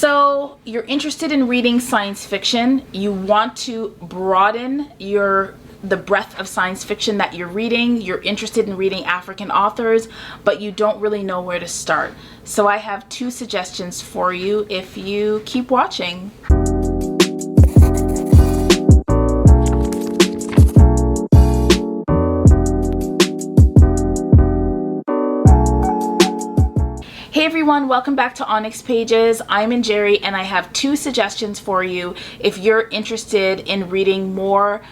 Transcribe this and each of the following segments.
So you're interested in reading science fiction. You want to broaden the breadth of science fiction that you're reading. You're interested in reading African authors, but you don't really know where to start. So I have 2 suggestions for you if you keep watching. Hey everyone, welcome back to ONYX Pages. I'm Njeri and I have 2 suggestions for you if you're interested in reading more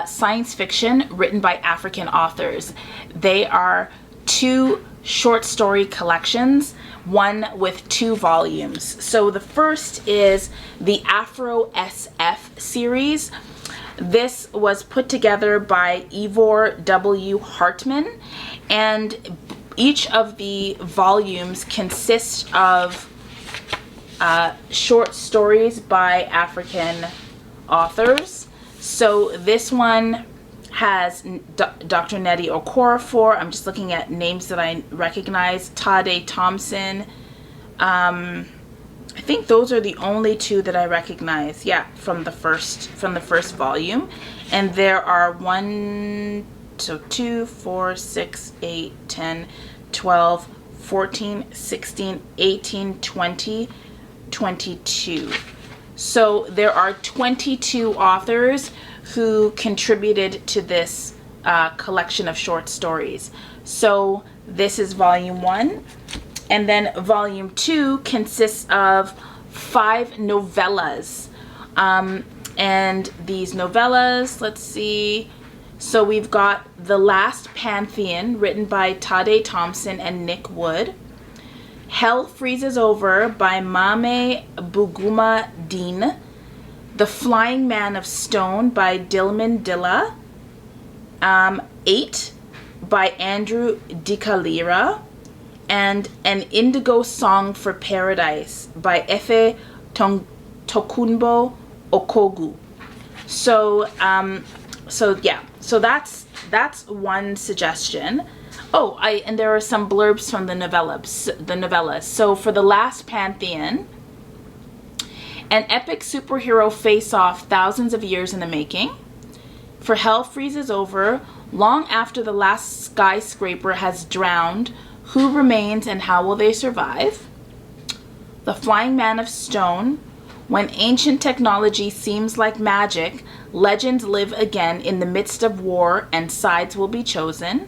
science fiction written by African authors. They are 2 short story collections, one with 2 volumes. So the first is the AfroSF series. This was put together by Ivor W. Hartman, and each of the volumes consists of short stories by African authors. So this one has Dr. Nnedi Okorafor. I'm just looking at names that I recognize. Tade Thompson. I think those are the only 2 that I recognize. Yeah, from the first volume. And there are 2, 4, 6, 8, 10, 12, 14, 16, 18, 20, 22. So there are 22 authors who contributed to this collection of short stories. So this is volume 1. And then volume 2 consists of 5 novellas. And these novellas, let's see. So we've got The Last Pantheon, written by Tade Thompson and Nick Wood. Hell Freezes Over by Mame Buguma Dean. The Flying Man of Stone by Dilman Dilla. 8 by Andrew Dikalira. And An Indigo Song for Paradise by Efe Tokunbo Okogu. So that's one suggestion. Oh, and there are some blurbs from the novellas. So for The Last Pantheon, an epic superhero face-off thousands of years in the making. For Hell Freezes Over, long after the last skyscraper has drowned, who remains and how will they survive? The Flying Man of Stone, when ancient technology seems like magic, legends live again in the midst of war and sides will be chosen.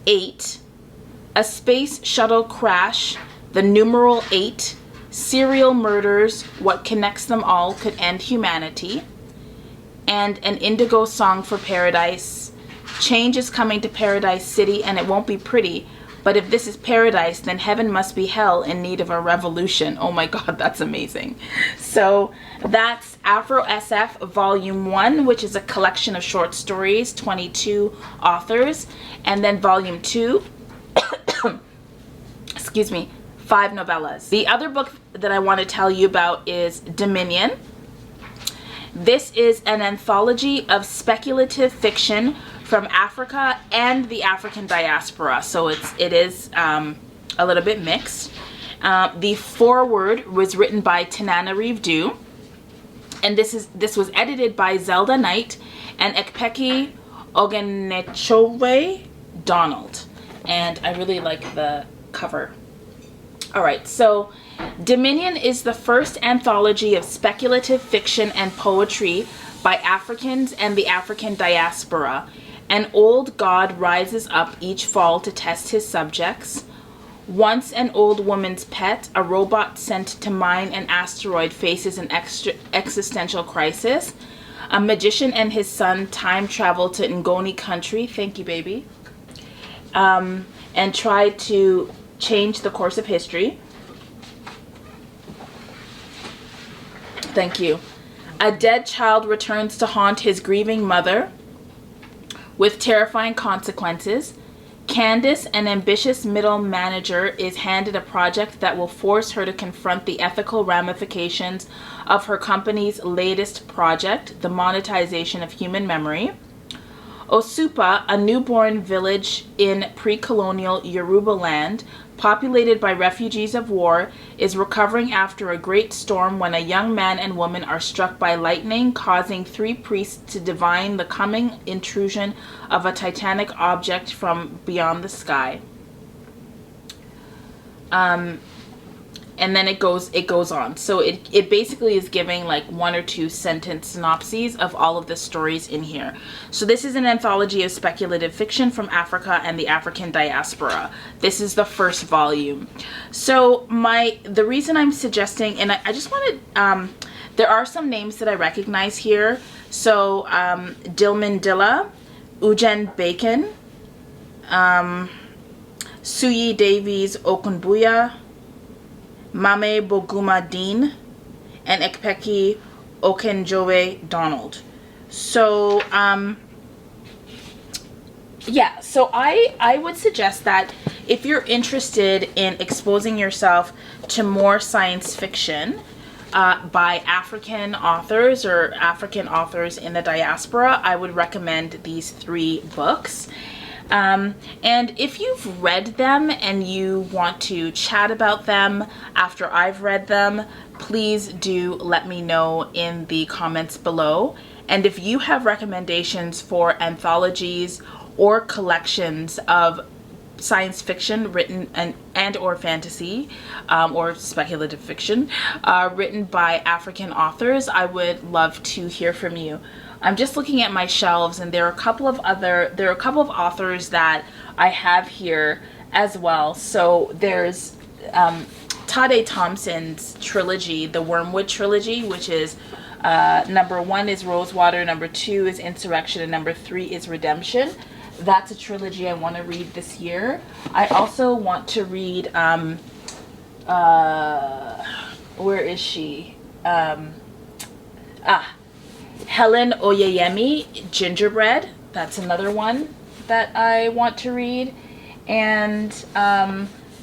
8. A space shuttle crash, the numeral 8. Serial murders, what connects them all could end humanity. And An Indigo Song for Paradise. Change is coming to Paradise City and it won't be pretty. But if this is paradise, then heaven must be hell in need of a revolution. Oh my God, that's amazing. So that's AfroSF Volume 1, which is a collection of short stories, 22 authors. And then Volume 2, excuse me, 5 novellas. The other book that I want to tell you about is Dominion. This is an anthology of speculative fiction from Africa and the African diaspora, so it is a little bit mixed. The foreword was written by Tanana Reeve-Dew, and this was edited by Zelda Knight and Ekpeki Ogenechove Donald, and I really like the cover. All right, so Dominion is the first anthology of speculative fiction and poetry by Africans and the African diaspora. An old god rises up each fall to test his subjects. Once an old woman's pet, a robot sent to mine an asteroid faces an existential crisis. A magician and his son time travel to Ngoni country, thank you baby, and try to change the course of history. Thank you. A dead child returns to haunt his grieving mother with terrifying consequences. Candace, an ambitious middle manager, is handed a project that will force her to confront the ethical ramifications of her company's latest project, the monetization of human memory. Osupa, a newborn village in pre-colonial Yoruba land, populated by refugees of war, is recovering after a great storm when a young man and woman are struck by lightning, causing 3 priests to divine the coming intrusion of a titanic object from beyond the sky. And then it goes on. So it basically is giving like 1 or 2 sentence synopses of all of the stories in here. So this is an anthology of speculative fiction from Africa and the African diaspora. This is the first volume. So the reason I'm suggesting, and I just wanted, there are some names that I recognize here. So Dilman Dilla, Ujen Bacon, Suyi Davies Okunbuya, Mame Boguma Dean, and Ekpeki Okenjowe Donald. So, yeah, so I would suggest that if you're interested in exposing yourself to more science fiction by African authors or African authors in the diaspora, I would recommend these 3 books. And if you've read them and you want to chat about them after I've read them, please do let me know in the comments below. And if you have recommendations for anthologies or collections of science fiction written and or fantasy or speculative fiction written by African authors, I would love to hear from you. I'm just looking at my shelves, and there are a couple of authors that I have here as well. So there's Tade Thompson's trilogy, the Wormwood trilogy, which is number 1 is Rosewater, number 2 is Insurrection, and number 3 is Redemption. That's a trilogy I want to read this year. I also want to read where is she? Helen Oyeyemi, Gingerbread. That's another one that I want to read. And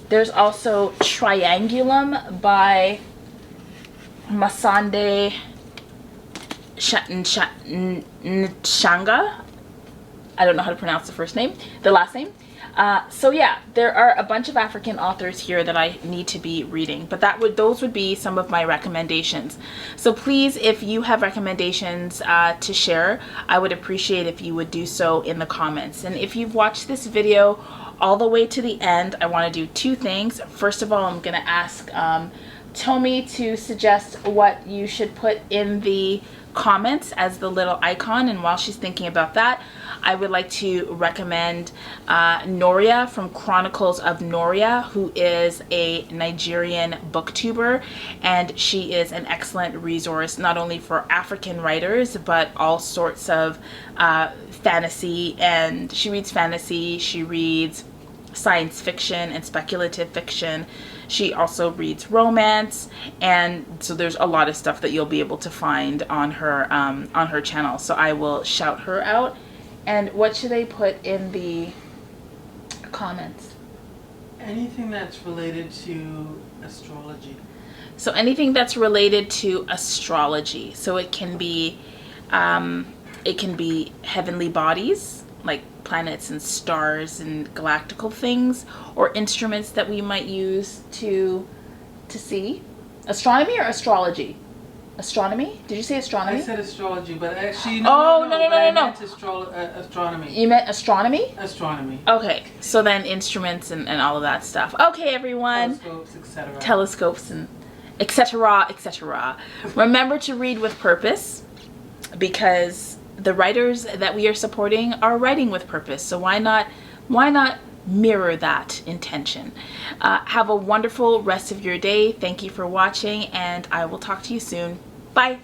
there's also Triangulum by Masande Nchanga. I don't know how to pronounce the last name. So yeah, there are a bunch of African authors here that I need to be reading, but those would be some of my recommendations. So please, if you have recommendations to share, I would appreciate if you would do so in the comments. And if you've watched this video all the way to the end, I want to do 2 things. First of all, I'm going to ask Tomi to suggest what you should put in the comments as the little icon, and while she's thinking about that, I would like to recommend Noria from Chronicles of Noria, who is a Nigerian booktuber, and she is an excellent resource not only for African writers but all sorts of fantasy, and she reads fantasy, she reads science fiction and speculative fiction. She also reads romance, and so there's a lot of stuff that you'll be able to find on her channel. So I will shout her out. And what should I put in the comments? Anything that's related to astrology. So anything that's related to astrology. So it can be heavenly bodies, like planets and stars and galactical things, or instruments that we might use to see. Astronomy or astrology? Astronomy? Did you say astronomy? I said astrology, but actually no. I meant astronomy. You meant astronomy? Astronomy. Okay, so then instruments and all of that stuff. Okay, everyone. Telescopes, etc. Telescopes and etc., etc. Remember to read with purpose, because the writers that we are supporting are writing with purpose. So why not mirror that intention? Have a wonderful rest of your day. Thank you for watching, and I will talk to you soon. Bye.